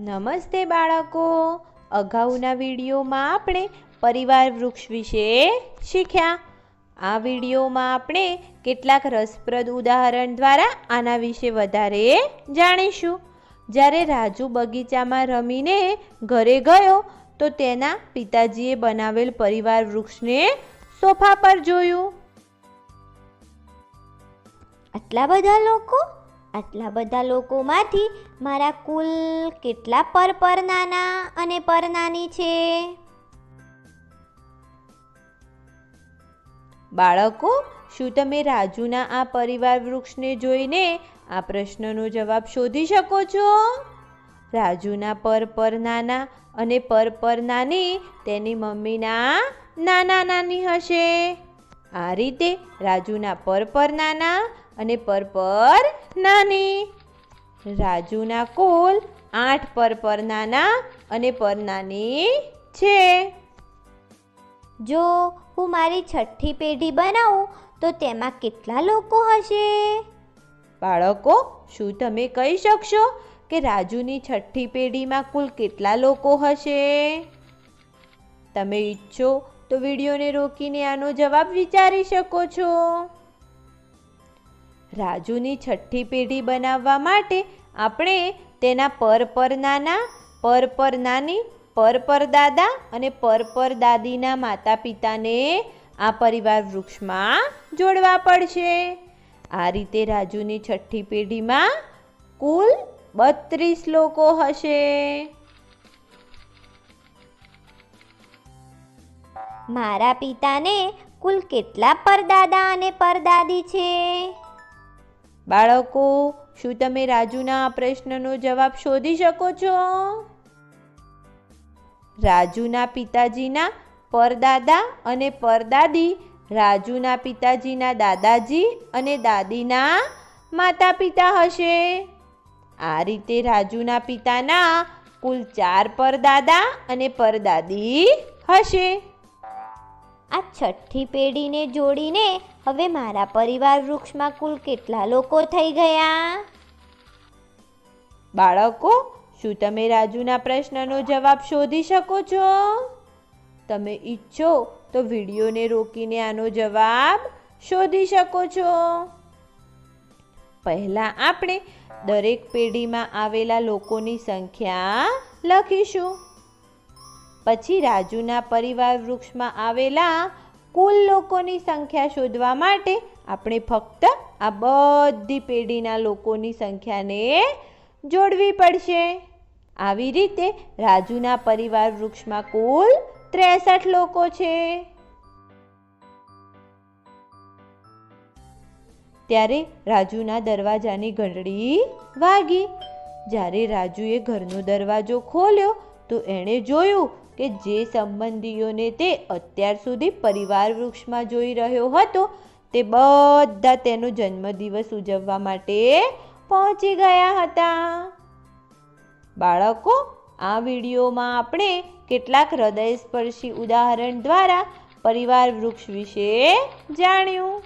નમસ્તે બાળકો, અગાઉના વિડીયોમાં આપણે પરિવાર વૃક્ષ વિશે શીખ્યા. આ વિડીયોમાં આપણે કેટલાક રસપ્રદ ઉદાહરણ દ્વારા આના વિશે વધારે જાણીશું. જ્યારે રાજુ બગીચામાં રમીને ઘરે ગયો તો તેના પિતાજીએ બનાવેલ પરિવાર વૃક્ષને સોફા પર જોયું. આટલા બધા લોકોમાંથી મારા કુલ કેટલા પરનાના અને પરનાની છે? બાળકો, શું તમે રાજુના આ પરિવાર વૃક્ષને જોઈને આ પ્રશ્નનો જવાબ શોધી શકો છો? રાજુના પરનાના અને પરનાની તેની મમ્મીના નાના નાની હશે. આ રીતે રાજુના પરનાના અને પરનાની. રાજુના કુલ 8 પરનાના અને પરનાની છે. જો હું મારી છઠ્ઠી પેઢી બનાવું તો તેમાં કેટલા લોકો હશે? બાળકો, શું તમે કહી શકશો કે રાજુની છઠ્ઠી પેઢીમાં કુલ કેટલા લોકો હશે? તમે ઈચ્છો તો વિડીયોને રોકીને આનો જવાબ વિચારી શકો છો. રાજુની છઠ્ઠી પેઢી બનાવવા માટે આપણે તેના પરનાના, પરનાની, પરદાદા અને પરદાદીના માતા પિતાને આ પરિવાર વૃક્ષમાં જોડવા પડશે. આ રીતે રાજુની છઠ્ઠી પેઢીમાં કુલ 32 લોકો હશે. મારા પિતાને કુલ કેટલા પરદાદા અને પરદાદી છે? બાળકો, શું તમે રાજુના આ પ્રશ્નનો જવાબ શોધી શકો છો? રાજુના પિતાજીના પરદાદા અને પરદાદી રાજુના પિતાજીના દાદાજી અને દાદીના માતા પિતા હશે. આ રીતે રાજુના પિતાના કુલ 4 પરદાદા અને પરદાદી હશે. આ છઠ્ઠી પેઢીને જોડીને હવે મારા પરિવાર વૃક્ષમાં કુલ કેટલા લોકો થઈ ગયા? બાળકો, શું તમે રાજુના પ્રશ્નનો જવાબ શોધી શકો છો? તમે ઈચ્છો તો વિડીયોને રોકીને આનો જવાબ શોધી શકો છો. પહેલા આપણે દરેક પેઢીમાં આવેલા લોકોની સંખ્યા લખીશું. પછી રાજુના પરિવાર વૃક્ષમાં આવેલા કુલ લોકોની સંખ્યા શોધવા માટે આપણે ફક્ત આ બધી પેઢીના લોકોની સંખ્યાને જોડવી પડશે. આવી રીતે રાજુના પરિવાર વૃક્ષમાં કુલ 63 લોકો છે. ત્યારે રાજુના દરવાજાની ઘંટડી વાગી. જ્યારે રાજુએ ઘરનો દરવાજો ખોલ્યો તો એણે જોયું કે જે સંબંધીઓને તે અત્યાર સુધી પરિવાર વૃક્ષમાં જોઈ રહ્યો હતો તે બધા તેનો જન્મદિવસ ઉજવવા માટે પહોંચી ગયા હતા. બાળકો, આ વિડીયોમાં આપણે કેટલાક હૃદયસ્પર્શી ઉદાહરણ દ્વારા પરિવાર વૃક્ષ વિશે જાણ્યું.